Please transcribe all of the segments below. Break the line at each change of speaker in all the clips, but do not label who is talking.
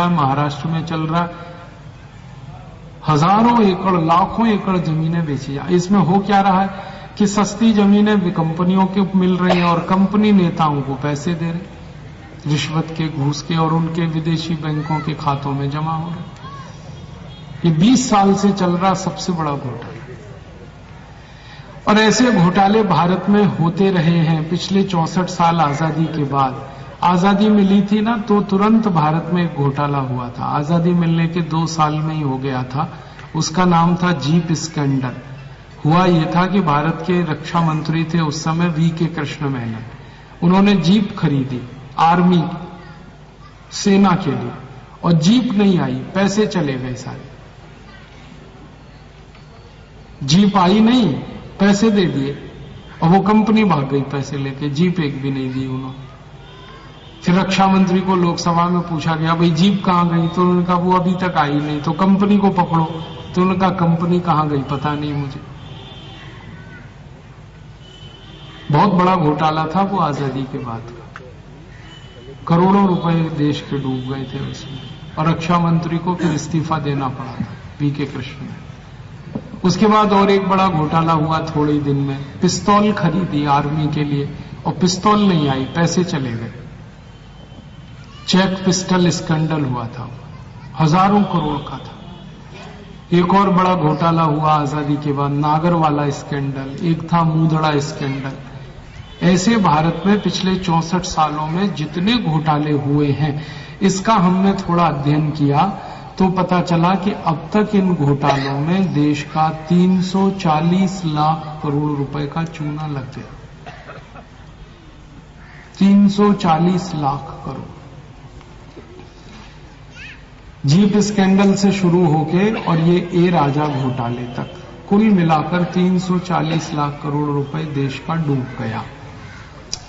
महाराष्ट्र में चल रहा, हजारों एकड़ लाखों एकड़ जमीनें बेची जा। इसमें हो क्या रहा है कि सस्ती जमीनें कंपनियों को मिल रही हैं और कंपनी नेताओं को पैसे दे रहे, रिश्वत के, घूस के, और उनके विदेशी बैंकों के खातों में जमा हो रहे। ये 20 साल से चल रहा सबसे बड़ा घोटाला, और ऐसे घोटाले भारत में होते रहे हैं पिछले 64 साल आजादी के बाद। आजादी मिली थी ना तो तुरंत भारत में एक घोटाला हुआ था, आजादी मिलने के 2 साल में ही हो गया था। उसका नाम था जीप स्कैंडल। हुआ यह था कि भारत के रक्षा मंत्री थे उस समय वी.के. कृष्ण मेनन। उन्होंने जीप खरीदी आर्मी सेना के लिए, और जीप नहीं आई, पैसे चले गए सारे। जीप आई नहीं, पैसे दे दिए, और वो कंपनी भाग गई पैसे लेके, जीप एक भी नहीं दी उन्होंने। फिर रक्षा मंत्री को लोकसभा में पूछा गया, भाई जीप कहां गई? तो उन्होंने कहा वो अभी तक आई नहीं, तो कंपनी को पकड़ो। तो उन्होंने कहा कंपनी कहां गई पता नहीं मुझे। बहुत बड़ा घोटाला था वो आजादी के बाद का, करोड़ों रुपए देश के डूब गए थे उसमें, और रक्षा मंत्री को फिर इस्तीफा देना पड़ा था वी.के. कृष्ण ने। उसके बाद और एक बड़ा घोटाला हुआ थोड़े ही दिन में, पिस्तौल खरीदी आर्मी के लिए, और पिस्तौल नहीं आई, पैसे चले गए। चेक पिस्टल स्कैंडल हुआ था, हजारों करोड़ का था। एक और बड़ा घोटाला हुआ आजादी के बाद, नागरवाला स्कैंडल, एक था मूदड़ा स्कैंडल। ऐसे भारत में पिछले 64 सालों में जितने घोटाले हुए हैं, इसका हमने थोड़ा अध्ययन किया तो पता चला कि अब तक इन घोटालों में देश का 340 लाख करोड़ रुपए का चूना लग गया। 340 लाख करोड़। जीप स्कैंडल से शुरू होके और ये ए राजा घोटाले तक कुल मिलाकर 340 लाख करोड़ रुपए देश का डूब गया।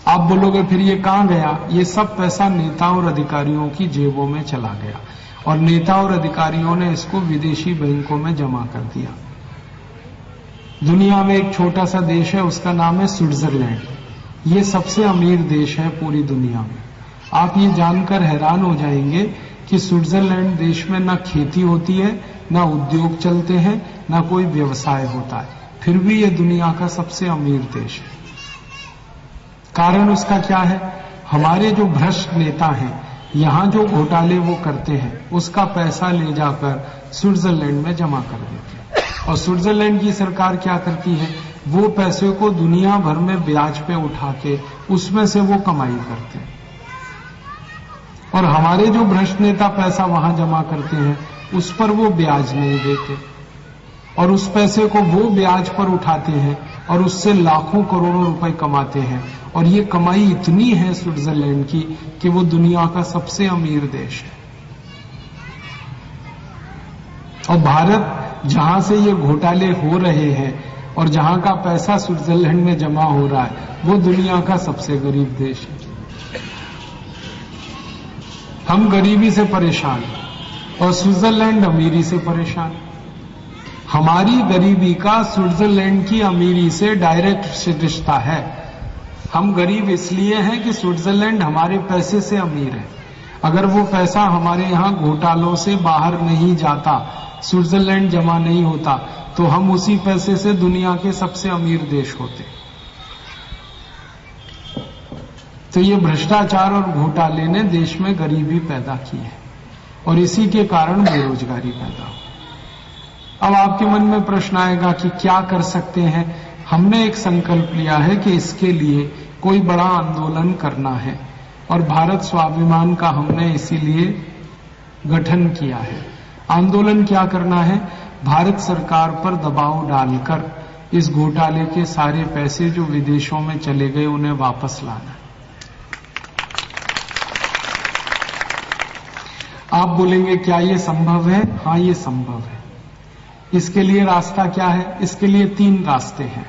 आप बोलोगे फिर ये कहां गया? ये सब पैसा नेता और अधिकारियों की जेबों में चला गया, और नेता और अधिकारियों ने इसको विदेशी बैंकों में जमा कर दिया। दुनिया में एक छोटा सा देश है, उसका नाम है स्विट्जरलैंड। ये सबसे अमीर देश है पूरी दुनिया में। आप ये जानकर हैरान हो जाएंगे कि स्विट्जरलैंड देश में ना खेती होती है, ना उद्योग चलते हैं, ना कोई व्यवसाय होता है, फिर भी ये दुनिया का सबसे अमीर देश है। कारण उसका क्या है? हमारे जो भ्रष्ट नेता हैं, यहां जो घोटाले वो करते हैं, उसका पैसा ले जाकर स्विट्जरलैंड में जमा कर देते हैं, और स्विट्जरलैंड की सरकार क्या करती है, वो पैसे को दुनिया भर में ब्याज पे उठा के उसमें से वो कमाई करते हैं। और हमारे जो भ्रष्ट नेता पैसा वहां जमा करते हैं, उस पर वो ब्याज नहीं देते, और उस पैसे को वो ब्याज पर उठाते हैं और उससे लाखों करोड़ों रुपए कमाते हैं। और ये कमाई इतनी है स्विट्जरलैंड की कि वो दुनिया का सबसे अमीर देश है। और भारत जहां से ये घोटाले हो रहे हैं और जहां का पैसा स्विट्जरलैंड में जमा हो रहा है, वो दुनिया का सबसे गरीब देश है। हम गरीबी से परेशान और स्विट्जरलैंड अमीरी से परेशान। हमारी गरीबी का स्विट्जरलैंड की अमीरी से डायरेक्ट रिश्ता है। हम गरीब इसलिए हैं कि स्विट्जरलैंड हमारे पैसे से अमीर है। अगर वो पैसा हमारे यहां घोटालों से बाहर नहीं जाता, स्विट्जरलैंड जमा नहीं होता, तो हम उसी पैसे से दुनिया के सबसे अमीर देश होते। तो ये भ्रष्टाचार और घोटाले ने देश में गरीबी पैदा की है, और इसी के कारण बेरोजगारी पैदा हो। अब आपके मन में प्रश्न आएगा कि क्या कर सकते हैं? हमने एक संकल्प लिया है कि इसके लिए कोई बड़ा आंदोलन करना है, और भारत स्वाभिमान का हमने इसीलिए गठन किया है। आंदोलन क्या करना है? भारत सरकार पर दबाव डालकर इस घोटाले के सारे पैसे जो विदेशों में चले गए उन्हें वापस लाना है। आप बोलेंगे क्या ये संभव है? हाँ, ये संभव है। इसके लिए रास्ता क्या है? इसके लिए 3 रास्ते हैं।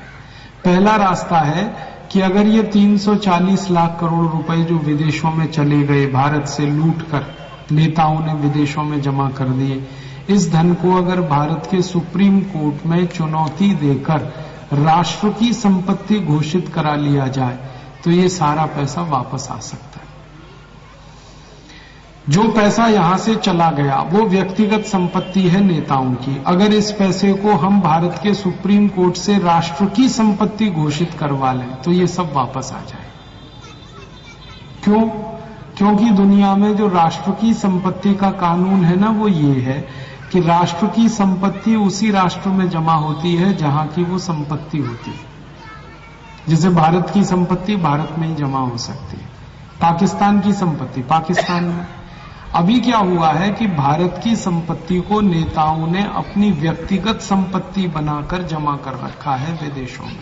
पहला रास्ता है कि अगर ये 340 लाख करोड़ रुपए जो विदेशों में चले गए, भारत से लूटकर नेताओं ने विदेशों में जमा कर दिए, इस धन को अगर भारत के सुप्रीम कोर्ट में चुनौती देकर राष्ट्र की संपत्ति घोषित करा लिया जाए, तो ये सारा पैसा वापस आ सकता है। जो पैसा यहां से चला गया वो व्यक्तिगत संपत्ति है नेताओं की। अगर इस पैसे को हम भारत के सुप्रीम कोर्ट से राष्ट्र की संपत्ति घोषित करवा लें तो ये सब वापस आ जाए। क्यों? क्योंकि दुनिया में जो राष्ट्र की संपत्ति का कानून है ना, वो ये है कि राष्ट्र की संपत्ति उसी राष्ट्र में जमा होती है जहां की वो संपत्ति होती है। जैसे भारत की संपत्ति भारत में ही जमा हो सकती है, पाकिस्तान की संपत्ति पाकिस्तान में। अभी क्या हुआ है कि भारत की संपत्ति को नेताओं ने अपनी व्यक्तिगत संपत्ति बनाकर जमा कर रखा है विदेशों में,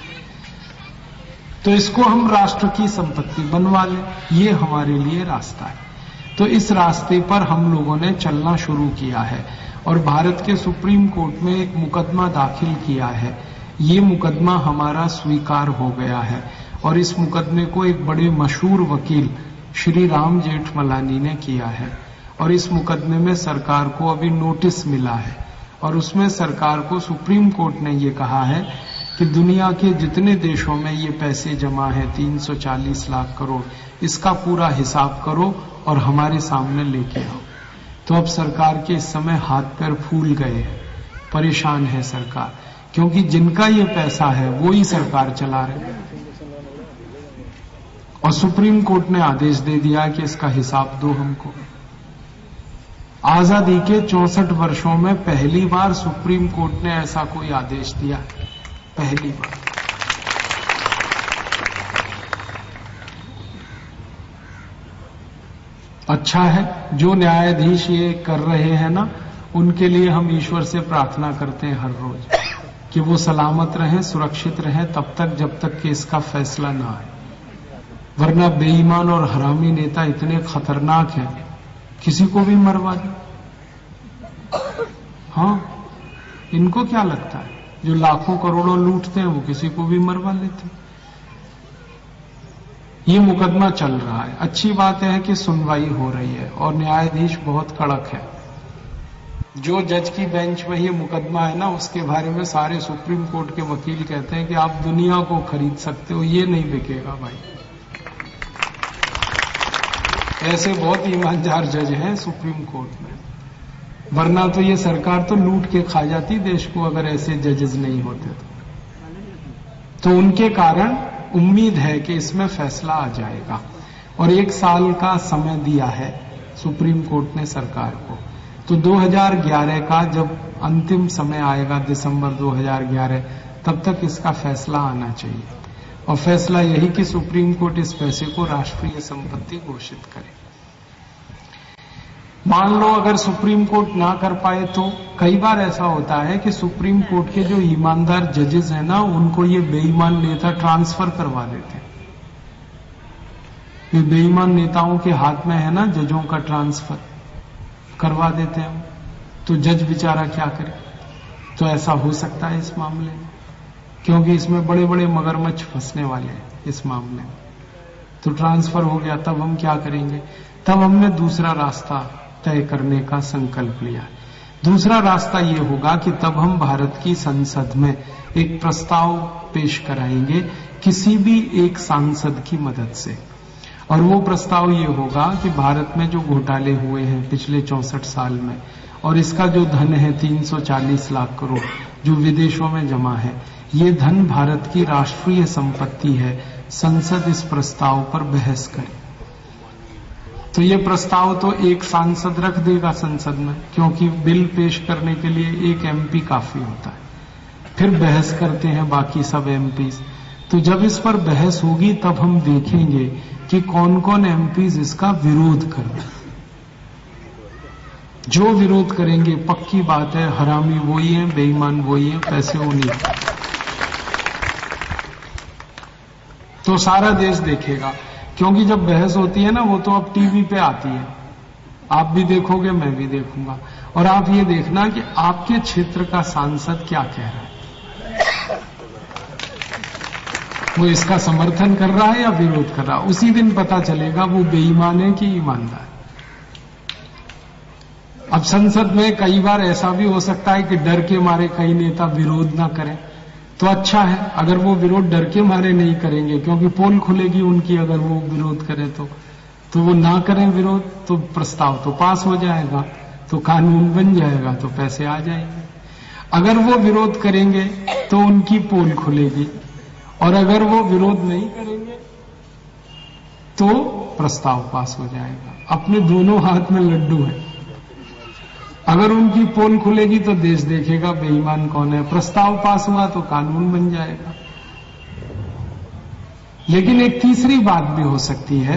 तो इसको हम राष्ट्र की संपत्ति बनवा लें, ये हमारे लिए रास्ता है। तो इस रास्ते पर हम लोगों ने चलना शुरू किया है और भारत के सुप्रीम कोर्ट में एक मुकदमा दाखिल किया है। ये मुकदमा हमारा स्वीकार हो गया है और इस मुकदमे को एक बड़े मशहूर वकील श्री राम जेठमलानी ने किया है और इस मुकदमे में सरकार को अभी नोटिस मिला है और उसमें सरकार को सुप्रीम कोर्ट ने ये कहा है कि दुनिया के जितने देशों में ये पैसे जमा है 340 लाख करोड़, इसका पूरा हिसाब करो और हमारे सामने लेके आओ। तो अब सरकार के इस समय हाथ पैर फूल गए हैं, परेशान है सरकार, क्योंकि जिनका ये पैसा है वो ही सरकार चला रहे और सुप्रीम कोर्ट ने आदेश दे दिया कि इसका हिसाब दो हमको। आजादी के 64 वर्षों में पहली बार सुप्रीम कोर्ट ने ऐसा कोई आदेश दिया, पहली बार। अच्छा है जो न्यायाधीश ये कर रहे हैं ना, उनके लिए हम ईश्वर से प्रार्थना करते हैं हर रोज कि वो सलामत रहें, सुरक्षित रहें तब तक जब तक कि इसका फैसला ना आए। वरना बेईमान और हरामी नेता इतने खतरनाक हैं, किसी को भी मरवा दे। हाँ, इनको क्या लगता है, जो लाखों करोड़ों लूटते हैं वो किसी को भी मरवा लेते हैं। ये मुकदमा चल रहा है, अच्छी बात है कि सुनवाई हो रही है और न्यायाधीश बहुत कड़क है। जो जज की बेंच में ये मुकदमा है ना, उसके बारे में सारे सुप्रीम कोर्ट के वकील कहते हैं कि आप दुनिया को खरीद सकते हो, ये नहीं बिकेगा भाई। ऐसे बहुत ईमानदार जज हैं सुप्रीम कोर्ट में, वरना तो ये सरकार तो लूट के खा जाती देश को अगर ऐसे जजेस नहीं होते तो उनके कारण उम्मीद है कि इसमें फैसला आ जाएगा और 1 साल का समय दिया है सुप्रीम कोर्ट ने सरकार को। तो 2011 का जब अंतिम समय आएगा, दिसंबर 2011, तब तक इसका फैसला आना चाहिए और फैसला यही कि सुप्रीम कोर्ट इस पैसे को राष्ट्रीय संपत्ति घोषित करे। मान लो अगर सुप्रीम कोर्ट ना कर पाए तो कई बार ऐसा होता है कि सुप्रीम कोर्ट के जो ईमानदार जजेस हैं ना, उनको ये बेईमान नेता ट्रांसफर करवा देते हैं। ये बेईमान नेताओं के हाथ में है ना जजों का ट्रांसफर करवा देते हैं, तो जज बेचारा क्या करे। तो ऐसा हो सकता है इस मामले में, क्योंकि इसमें बड़े बड़े मगरमच्छ फंसने वाले हैं इस मामले में। तो ट्रांसफर हो गया, तब हम क्या करेंगे? तब हमने दूसरा रास्ता तय करने का संकल्प लिया। दूसरा रास्ता ये होगा कि तब हम भारत की संसद में एक प्रस्ताव पेश कराएंगे किसी भी एक सांसद की मदद से, और वो प्रस्ताव ये होगा कि भारत में जो घोटाले हुए हैं पिछले 64 साल में और इसका जो धन है 340 लाख करोड़ जो विदेशों में जमा है, ये धन भारत की राष्ट्रीय संपत्ति है। संसद इस प्रस्ताव पर बहस करे। तो ये प्रस्ताव तो एक सांसद रख देगा संसद में, क्योंकि बिल पेश करने के लिए एक एमपी काफी होता है। फिर बहस करते हैं बाकी सब एमपीज। तो जब इस पर बहस होगी तब हम देखेंगे कि कौन कौन एमपीज इसका विरोध कर रहे हैं। जो विरोध करेंगे पक्की बात है हरामी वही है, बेईमान वही है, पैसे वो नहीं। तो सारा देश देखेगा, क्योंकि जब बहस होती है ना वो तो अब टीवी पे आती है, आप भी देखोगे मैं भी देखूंगा, और आप ये देखना कि आपके क्षेत्र का सांसद क्या कह रहा है, वो इसका समर्थन कर रहा है या विरोध कर रहा है। उसी दिन पता चलेगा वो बेईमान है कि ईमानदार। अब संसद में कई बार ऐसा भी हो सकता है कि डर के मारे कई नेता विरोध ना करें, तो अच्छा है अगर वो विरोध डर के मारे नहीं करेंगे, क्योंकि पोल खुलेगी उनकी अगर वो विरोध करें तो वो ना करें विरोध तो प्रस्ताव तो पास हो जाएगा, तो कानून बन जाएगा, तो पैसे आ जाएंगे। अगर वो विरोध करेंगे तो उनकी पोल खुलेगी, और अगर वो विरोध नहीं करेंगे तो प्रस्ताव पास हो जाएगा। अपने दोनों हाथ में लड्डू है। अगर उनकी पोल खुलेगी तो देश देखेगा बेईमान कौन है, प्रस्ताव पास हुआ तो कानून बन जाएगा। लेकिन एक तीसरी बात भी हो सकती है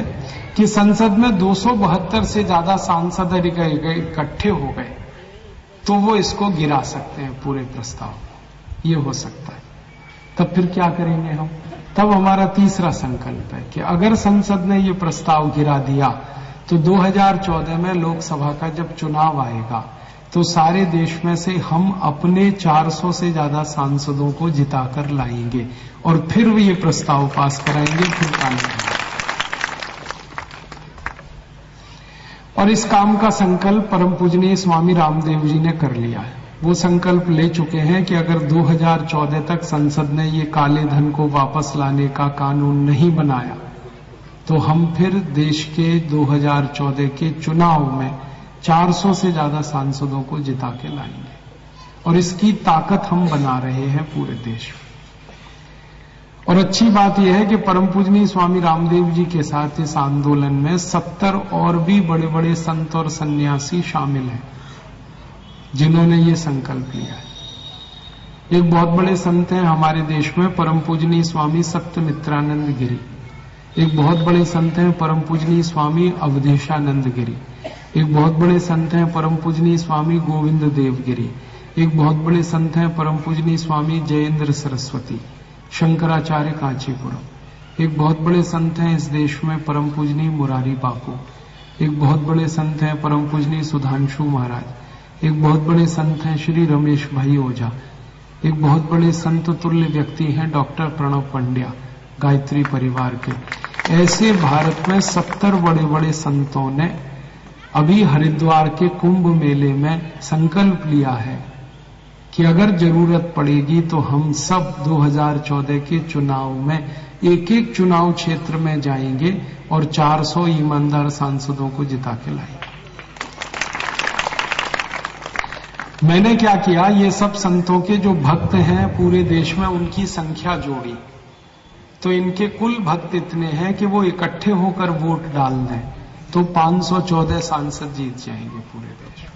कि संसद में 272 से ज्यादा सांसद इकट्ठे हो गए तो वो इसको गिरा सकते हैं पूरे प्रस्ताव को, ये हो सकता है। तब फिर क्या करेंगे हम? तब हमारा तीसरा संकल्प है कि अगर संसद ने ये प्रस्ताव गिरा दिया तो 2014 में लोकसभा का जब चुनाव आएगा तो सारे देश में से हम अपने 400 से ज्यादा सांसदों को जिताकर लाएंगे और फिर ये प्रस्ताव पास कराएंगे, फिर कानून। और इस काम का संकल्प परम पूजनीय स्वामी रामदेव जी ने कर लिया है। वो संकल्प ले चुके हैं कि अगर 2014 तक संसद ने ये काले धन को वापस लाने का कानून नहीं बनाया तो हम फिर देश के 2014 के चुनाव में 400 से ज्यादा सांसदों को जिता के लाएंगे, और इसकी ताकत हम बना रहे हैं पूरे देश में। और अच्छी बात यह है कि परम पूजनीय स्वामी रामदेव जी के साथ इस आंदोलन में 70 और भी बड़े बड़े संत और सन्यासी शामिल हैं जिन्होंने ये संकल्प लिया है। एक बहुत बड़े संत हैं हमारे देश में, परम पूजनीय स्वामी सत्यमित्रानंद गिरी। एक बहुत बड़े संत हैं परम पूजनीय स्वामी अवधेशानंद गिरी। एक बहुत बड़े संत हैं परम पूजनीय स्वामी गोविंद देव गिरी। एक बहुत बड़े संत हैं परम पूजनीय स्वामी जयेंद्र सरस्वती, शंकराचार्य कांचीपुरम। एक बहुत बड़े संत हैं इस देश में परम पूजनीय मुरारी बापू। एक बहुत बड़े संत हैं परम पूजनीय सुधांशु महाराज। एक बहुत बड़े संत हैं श्री रमेश भाई ओझा। एक बहुत बड़े संत तुल्य व्यक्ति हैं डॉक्टर प्रणव पंड्या, गायत्री परिवार के। ऐसे भारत में 70 बड़े बड़े संतों ने अभी हरिद्वार के कुंभ मेले में संकल्प लिया है कि अगर जरूरत पड़ेगी तो हम सब 2014 के चुनाव में एक एक चुनाव क्षेत्र में जाएंगे और 400 ईमानदार सांसदों को जिता के लाएंगे। मैंने क्या किया, ये सब संतों के जो भक्त हैं पूरे देश में उनकी संख्या जोड़ी तो इनके कुल भक्त इतने हैं कि वो इकट्ठे होकर वोट डाल दें तो 514 सांसद जीत जाएंगे पूरे देश में।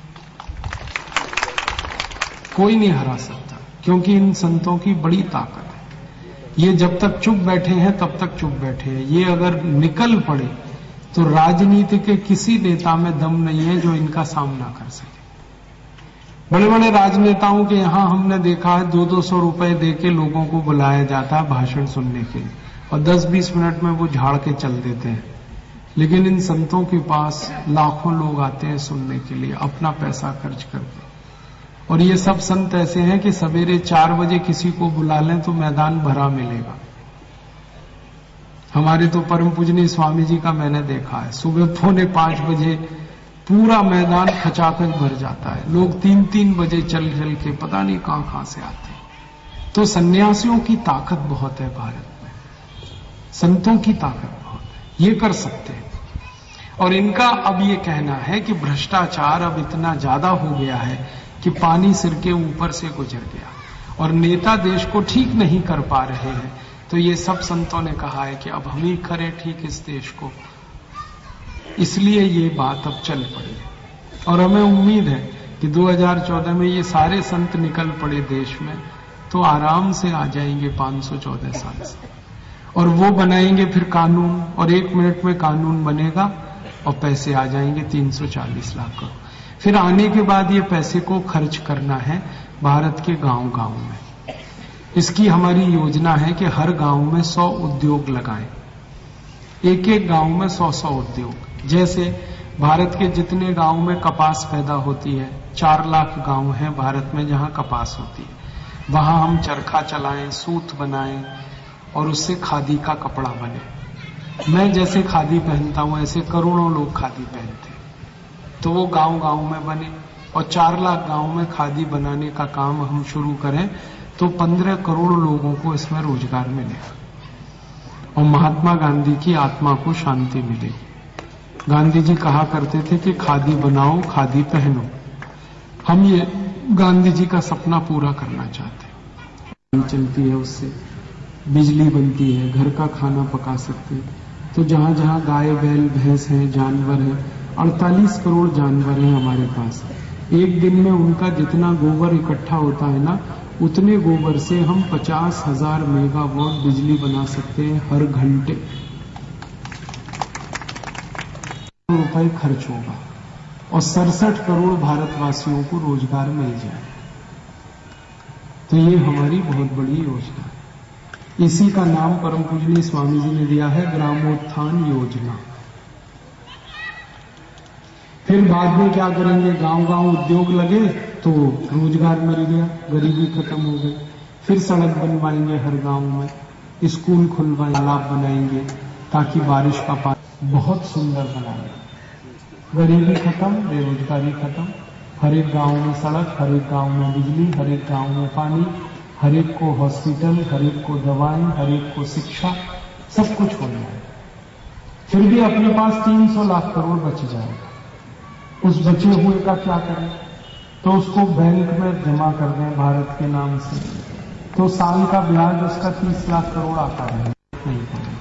कोई नहीं हरा सकता, क्योंकि इन संतों की बड़ी ताकत है। ये जब तक चुप बैठे हैं तब तक चुप बैठे हैं। ये अगर निकल पड़े तो राजनीति के किसी नेता में दम नहीं है जो इनका सामना कर सके। बड़े बड़े राजनेताओं के यहां हमने देखा है 200-200 रुपए देके लोगों को बुलाया जाता है भाषण सुनने के लिए, और 10-20 मिनट में वो झाड़ के चल देते हैं। लेकिन इन संतों के पास लाखों लोग आते हैं सुनने के लिए अपना पैसा खर्च करके। और ये सब संत ऐसे हैं कि सवेरे 4 बजे किसी को बुला लें तो मैदान भरा मिलेगा। हमारे तो परम पूजनीय स्वामी जी का मैंने देखा है, सुबह 4:45 बजे पूरा मैदान खचाखच भर जाता है। लोग 3-3 बजे चल के पता नहीं कहां से आते हैं। तो सन्यासियों की ताकत बहुत है भारत में, संतों की ताकत बहुत है, ये कर सकते हैं। और इनका अब ये कहना है कि भ्रष्टाचार अब इतना ज्यादा हो गया है कि पानी सिर के ऊपर से गुजर गया और नेता देश को ठीक नहीं कर पा रहे हैं। तो ये सब संतों ने कहा है कि अब हम ही करें ठीक इस देश को, इसलिए ये बात अब चल पड़ी। और हमें उम्मीद है कि 2014 में ये सारे संत निकल पड़े देश में तो आराम से आ जाएंगे 514 साल से, और वो बनाएंगे फिर कानून, और 1 मिनट में कानून बनेगा और पैसे आ जाएंगे 340 लाख करोड़। फिर आने के बाद ये पैसे को खर्च करना है भारत के गांव-गांव में। इसकी हमारी योजना है कि हर गांव में 100 उद्योग लगाएं, एक गांव में 100 उद्योग। जैसे भारत के जितने गांव में कपास पैदा होती है, 4 लाख गांव हैं भारत में जहां कपास होती है, वहां हम चरखा चलाएं, सूत बनाएं और उससे खादी का कपड़ा बने। मैं जैसे खादी पहनता हूं ऐसे करोड़ों लोग खादी पहनते हैं, तो वो गांव-गांव में बने। और 4 लाख गांव में खादी बनाने का काम हम शुरू करें तो 15 करोड़ लोगों को इसमें रोजगार मिलेगा और महात्मा गांधी की आत्मा को शांति मिलेगी। गांधी जी कहा करते थे कि खादी बनाओ, खादी पहनो। हम ये गांधी जी का सपना पूरा करना चाहते हैं। चलती है, उससे बिजली बनती है, घर का खाना पका सकते हैं। तो जहां जहां गाय बैल भैंस हैं, जानवर हैं, 48 करोड़ जानवर हैं हमारे पास। एक दिन में उनका जितना गोबर इकट्ठा होता है ना, उतने गोबर से हम 50,000 मेगावाट बिजली बना सकते हैं हर घंटे। रुपए खर्च होगा और 67 करोड़ भारतवासियों को रोजगार मिल जाए। तो ये हमारी बहुत बड़ी योजना है। इसी का नाम परम पूजनीय स्वामी जी ने दिया है ग्रामोत्थान योजना। फिर बाद में क्या करेंगे, गांव गांव उद्योग लगे तो रोजगार मिल गया, गरीबी खत्म हो गई। फिर सड़क बनवाएंगे हर गांव में, स्कूल खुलवाएंगे, तालाब बनाएंगे ताकि बारिश का पानी बहुत सुंदर बनाएंगे। गरीबी खत्म, बेरोजगारी खत्म, हर एक गांव में सड़क, हर एक गांव में बिजली, हर एक गांव में पानी, हर एक को हॉस्पिटल, हर एक को दवाएं, हर एक को शिक्षा, सब कुछ हो जाएगा। फिर भी अपने पास 300 लाख करोड़ बच जाएगा। उस बचे हुए का क्या करें? तो उसको बैंक में जमा कर दें भारत के नाम से, तो साल का ब्याज उसका 30 लाख करोड़ आता है। नहीं करेंगे,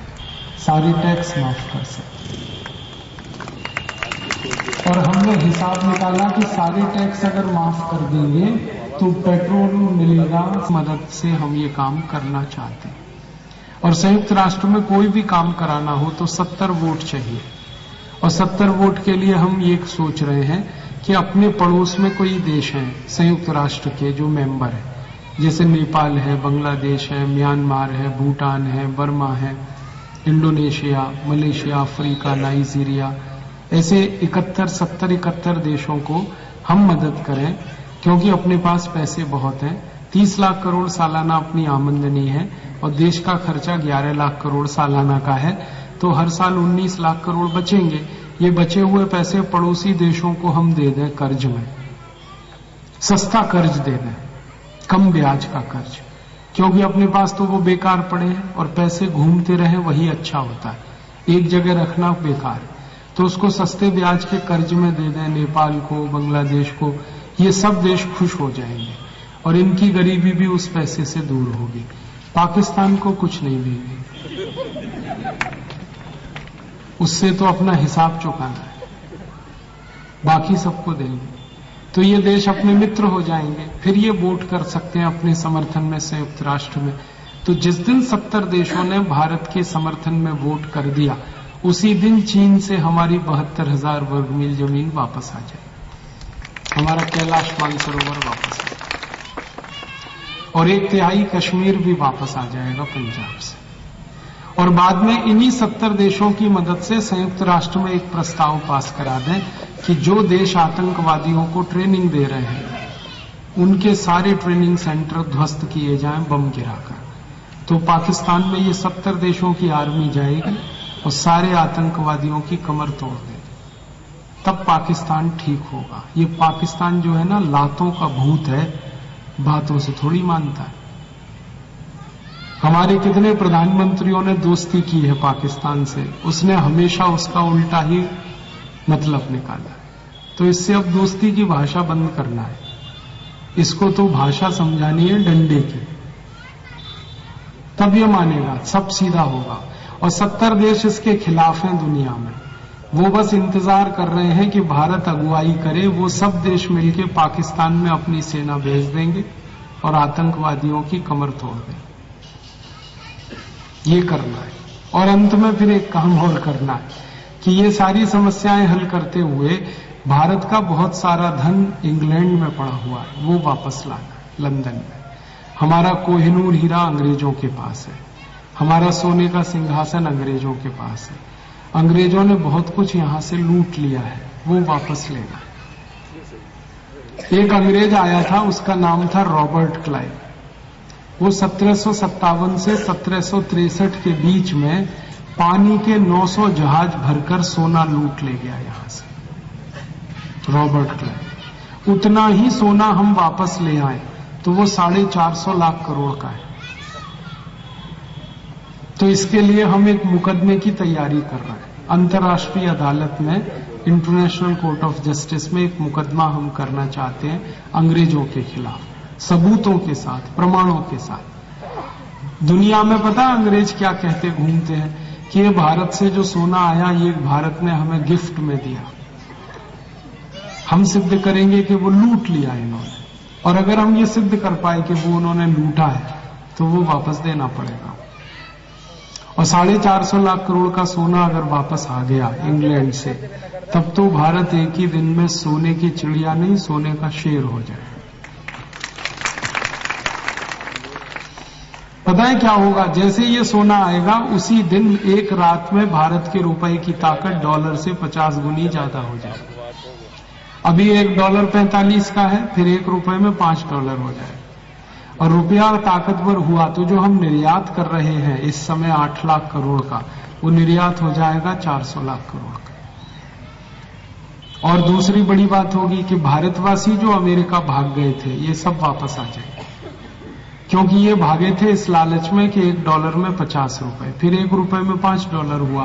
सारे टैक्स माफ कर सकते। और हमने हिसाब निकाला कि सारे टैक्स अगर माफ कर देंगे तो पेट्रोल मिलेगा। मदद से हम ये काम करना चाहते हैं। और संयुक्त राष्ट्र में कोई भी काम कराना हो तो 70 वोट चाहिए। और 70 वोट के लिए हम ये सोच रहे हैं कि अपने पड़ोस में कोई देश हैं संयुक्त राष्ट्र के जो मेंबर हैं, जैसे नेपाल है, बांग्लादेश है, म्यांमार है, भूटान है, बर्मा है, इंडोनेशिया, मलेशिया, अफ्रीका, नाइजीरिया, ऐसे 71 देशों को हम मदद करें, क्योंकि अपने पास पैसे बहुत हैं। 30 लाख करोड़ सालाना अपनी आमदनी है और देश का खर्चा 11 लाख करोड़ सालाना का है, तो हर साल 19 लाख करोड़ बचेंगे। ये बचे हुए पैसे पड़ोसी देशों को हम दे दें कर्ज में, सस्ता कर्ज दे दें, कम ब्याज का कर्ज, क्योंकि अपने पास तो वो बेकार पड़े हैं और पैसे घूमते रहे वही अच्छा होता है। एक जगह रखना बेकार, तो उसको सस्ते ब्याज के कर्ज में दे दें नेपाल को, बांग्लादेश को। ये सब देश खुश हो जाएंगे और इनकी गरीबी भी उस पैसे से दूर होगी। पाकिस्तान को कुछ नहीं देंगे, उससे तो अपना हिसाब चुकाना है, बाकी सबको देंगे। तो ये देश अपने मित्र हो जाएंगे, फिर ये वोट कर सकते हैं अपने समर्थन में संयुक्त राष्ट्र में। तो जिस दिन 70 देशों ने भारत के समर्थन में वोट कर दिया, उसी दिन चीन से हमारी 72,000 वर्ग मील जमीन वापस आ जाए, हमारा कैलाश मानसरोवर वापस आ जाए, और 1/3 कश्मीर भी वापस आ जाएगा पंजाब से। और बाद में इन्हीं 70 देशों की मदद से संयुक्त राष्ट्र में एक प्रस्ताव पास करा दें कि जो देश आतंकवादियों को ट्रेनिंग दे रहे हैं, उनके सारे ट्रेनिंग सेंटर ध्वस्त किए जाएं बम गिराकर। तो पाकिस्तान में ये 70 देशों की आर्मी जाएगी और सारे आतंकवादियों की कमर तोड़ देगी, तब पाकिस्तान ठीक होगा। ये पाकिस्तान जो है ना, लातों का भूत है, बातों से थोड़ी मानता है। हमारे कितने प्रधानमंत्रियों ने दोस्ती की है पाकिस्तान से, उसने हमेशा उसका उल्टा ही मतलब निकाला। तो इससे अब दोस्ती की भाषा बंद करना है, इसको तो भाषा समझानी है डंडे की, तब ये मानेगा, सब सीधा होगा। और 70 देश इसके खिलाफ हैं दुनिया में, वो बस इंतजार कर रहे हैं कि भारत अगुवाई करे। वो सब देश मिलकर पाकिस्तान में अपनी सेना भेज देंगे और आतंकवादियों की कमर तोड़ देंगे। ये करना है। और अंत में फिर एक काम और करना है कि ये सारी समस्याएं हल करते हुए भारत का बहुत सारा धन इंग्लैंड में पड़ा हुआ है, वो वापस लाना लंदन में। हमारा कोहिनूर हीरा अंग्रेजों के पास है, हमारा सोने का सिंहासन अंग्रेजों के पास है। अंग्रेजों ने बहुत कुछ यहां से लूट लिया है, वो वापस लेना। एक अंग्रेज आया था, उसका नाम था रॉबर्ट क्लाइव। वो 1757 से 1763 के बीच में पानी के 900 जहाज भरकर सोना लूट ले गया यहां से, रॉबर्ट क्लाइव। उतना ही सोना हम वापस ले आए तो वो 450 लाख करोड़ का है। तो इसके लिए हम एक मुकदमे की तैयारी कर रहे हैं अंतर्राष्ट्रीय अदालत में, इंटरनेशनल कोर्ट ऑफ जस्टिस में एक मुकदमा हम करना चाहते हैं अंग्रेजों के खिलाफ, सबूतों के साथ, प्रमाणों के साथ। दुनिया में पता है अंग्रेज क्या कहते घूमते हैं कि ये भारत से जो सोना आया ये भारत ने हमें गिफ्ट में दिया। हम सिद्ध करेंगे कि वो लूट लिया इन्होंने, और अगर हम ये सिद्ध कर पाए कि वो उन्होंने लूटा है तो वो वापस देना पड़ेगा। और 450 लाख करोड़ का सोना अगर वापस आ गया इंग्लैंड से, तब तो भारत एक ही दिन में सोने की चिड़िया नहीं, सोने का शेर हो जाए। पता है क्या होगा? जैसे ये सोना आएगा उसी दिन एक रात में भारत के रुपए की ताकत डॉलर से 50 गुनी ज्यादा हो जाएगी। अभी $1 45 का है, फिर $1 में $5 हो जाएगा। और रुपया ताकतवर हुआ तो जो हम निर्यात कर रहे हैं इस समय 8 लाख करोड़ का, वो निर्यात हो जाएगा 400 लाख करोड़ का। और दूसरी बड़ी बात होगी कि भारतवासी जो अमेरिका भाग गए थे ये सब वापस आ जाएंगे, क्योंकि ये भागे थे इस लालच में कि $1 में 50 रुपए, फिर $1 में $5 हुआ,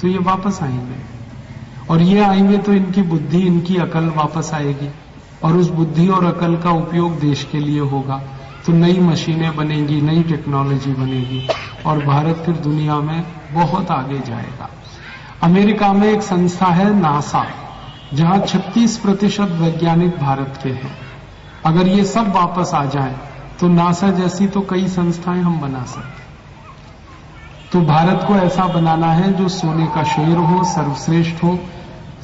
तो ये वापस आएंगे। और ये आएंगे तो इनकी बुद्धि, इनकी अकल वापस आएगी, और उस बुद्धि और अकल का उपयोग देश के लिए होगा। तो नई मशीनें बनेंगी, नई टेक्नोलॉजी बनेगी, और भारत फिर दुनिया में बहुत आगे जाएगा। अमेरिका में एक संस्था है नासा, जहां 36% वैज्ञानिक भारत के हैं। अगर ये सब वापस आ जाएं तो नासा जैसी तो कई संस्थाएं हम बना सकते। तो भारत को ऐसा बनाना है जो सोने का शेर हो, सर्वश्रेष्ठ हो,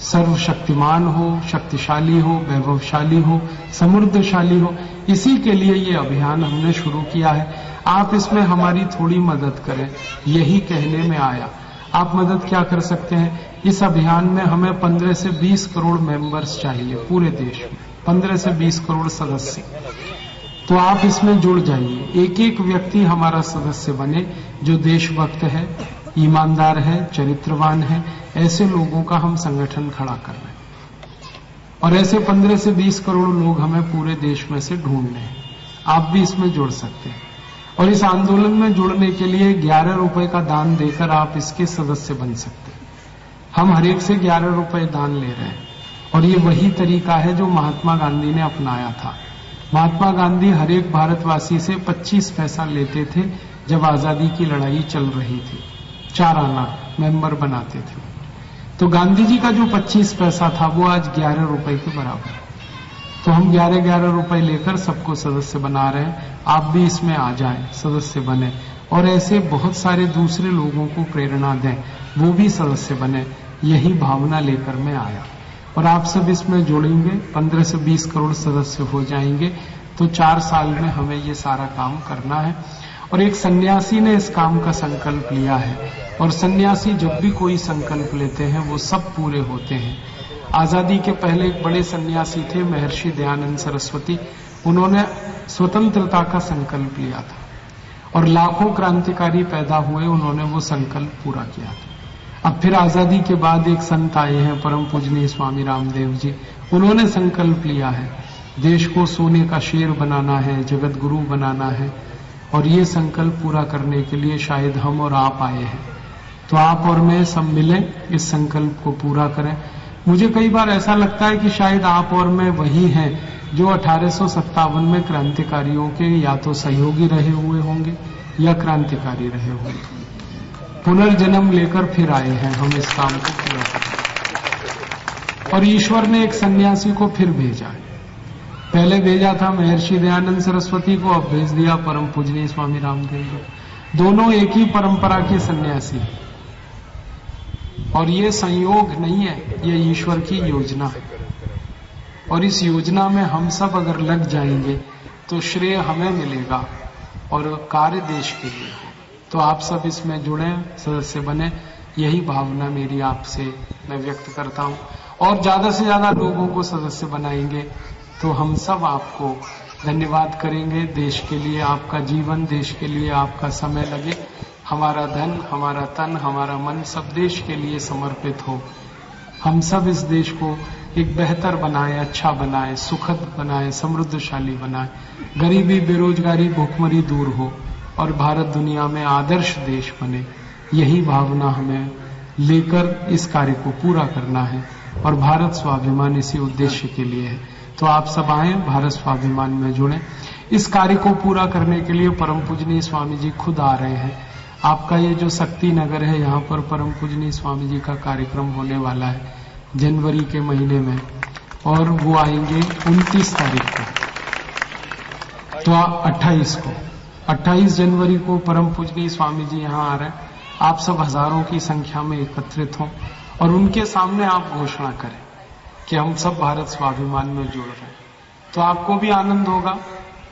सर्वशक्तिमान हो, शक्तिशाली हो, वैभवशाली हो, समृद्धशाली हो। इसी के लिए ये अभियान हमने शुरू किया है। आप इसमें हमारी थोड़ी मदद करें, यही कहने में आया। आप मदद क्या कर सकते हैं? इस अभियान में हमें 15 से 20 करोड़ मेंबर्स चाहिए पूरे देश में, 15 से 20 करोड़ सदस्य। तो आप इसमें जुड़ जाइए, एक एक व्यक्ति हमारा सदस्य बने जो देशभक्त है, ईमानदार है, चरित्रवान है। ऐसे लोगों का हम संगठन खड़ा कर रहे हैं, और ऐसे 15 से 20 करोड़ लोग हमें पूरे देश में से ढूंढने हैं। आप भी इसमें जुड़ सकते हैं, और इस आंदोलन में जुड़ने के लिए $11 का दान देकर आप इसके सदस्य बन सकते हैं। हम हर एक से $11 दान ले रहे हैं, और ये वही तरीका है जो महात्मा गांधी ने अपनाया था। महात्मा गांधी हर एक भारतवासी से 25 पैसा लेते थे जब आजादी की लड़ाई चल रही थी, 4 आना मेंबर बनाते थे। तो गांधी जी का जो 25 पैसा था वो आज $11 के बराबर है। तो हम 11 रुपए लेकर सबको सदस्य बना रहे हैं। आप भी इसमें आ जाएं, सदस्य बने, और ऐसे बहुत सारे दूसरे लोगों को प्रेरणा दें, वो भी सदस्य बने। यही भावना लेकर मैं आया, और आप सब इसमें जुड़ेंगे, 15 से 20 करोड़ सदस्य हो जाएंगे। तो 4 साल में हमें ये सारा काम करना है। और एक सन्यासी ने इस काम का संकल्प लिया है, और सन्यासी जब भी कोई संकल्प लेते हैं वो सब पूरे होते हैं। आजादी के पहले एक बड़े सन्यासी थे महर्षि दयानंद सरस्वती, उन्होंने स्वतंत्रता का संकल्प लिया था, और लाखों क्रांतिकारी पैदा हुए, उन्होंने वो संकल्प पूरा किया था। अब फिर आजादी के बाद एक संत आए हैं, परम पूजनीय स्वामी रामदेव जी, उन्होंने संकल्प लिया है देश को सोने का शेर बनाना है, जगत गुरु बनाना है। और ये संकल्प पूरा करने के लिए शायद हम और आप आए हैं। तो आप और मैं सब मिलें, इस संकल्प को पूरा करें। मुझे कई बार ऐसा लगता है कि शायद आप और मैं वही हैं जो 1857 में क्रांतिकारियों के या तो सहयोगी रहे हुए होंगे या क्रांतिकारी रहे होंगे। पुनर्जन्म लेकर फिर आए हैं हम इस काम को पूरा करने। और ईश्वर ने एक सन्यासी को फिर भेजा है। पहले भेजा था महर्षि दयानंद सरस्वती को, अब भेज दिया परम पूजनीय स्वामी रामदेव को। दोनों एक ही परंपरा के सन्यासी, और ये संयोग नहीं है, ये ईश्वर की योजना है। और इस योजना में हम सब अगर लग जाएंगे तो श्रेय हमें मिलेगा और कार्य देश के लिए हो। तो आप सब इसमें जुड़े, सदस्य बने, यही भावना मेरी आपसे मैं व्यक्त करता हूं। और ज्यादा से ज्यादा लोगों को सदस्य बनाएंगे तो हम सब आपको धन्यवाद करेंगे। देश के लिए आपका जीवन, देश के लिए आपका समय लगे, हमारा धन, हमारा तन, हमारा मन सब देश के लिए समर्पित हो। हम सब इस देश को एक बेहतर बनाए, अच्छा बनाए, सुखद बनाए, समृद्धशाली बनाए, गरीबी, बेरोजगारी, भूखमरी दूर हो और भारत दुनिया में आदर्श देश बने। यही भावना हमें लेकर इस कार्य को पूरा करना है और भारत स्वाभिमान इसी उद्देश्य के लिए है। तो आप सब आए, भारत स्वाभिमान में जुड़े। इस कार्य को पूरा करने के लिए परम पूजनीय स्वामी जी खुद आ रहे हैं। आपका ये जो शक्ति नगर है, यहाँ पर परम पूजनीय स्वामी जी का कार्यक्रम होने वाला है जनवरी के महीने में, और वो आएंगे 29 तारीख को, तो 28 जनवरी को परम पूजनीय स्वामी जी यहाँ आ रहे हैं। आप सब हजारों की संख्या में एकत्रित हों और उनके सामने आप घोषणा करें कि हम सब भारत स्वाभिमान में जुड़ रहे हैं, तो आपको भी आनंद होगा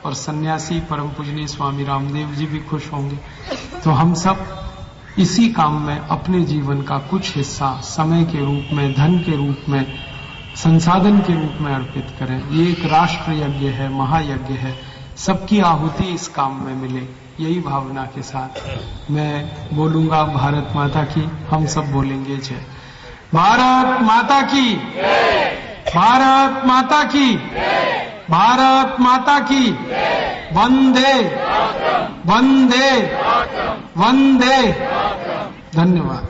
और सन्यासी परम पूजनीय स्वामी रामदेव जी भी खुश होंगे। तो हम सब इसी काम में अपने जीवन का कुछ हिस्सा समय के रूप में, धन के रूप में, संसाधन के रूप में अर्पित करें। ये एक राष्ट्र यज्ञ है, महायज्ञ है, सबकी आहुति इस काम में मिले, यही भावना के साथ मैं बोलूंगा भारत माता की। हम सब बोलेंगे जय भारत माता की, भारत माता की, भारत माता की, वंदे वंदे वंदे। धन्यवाद।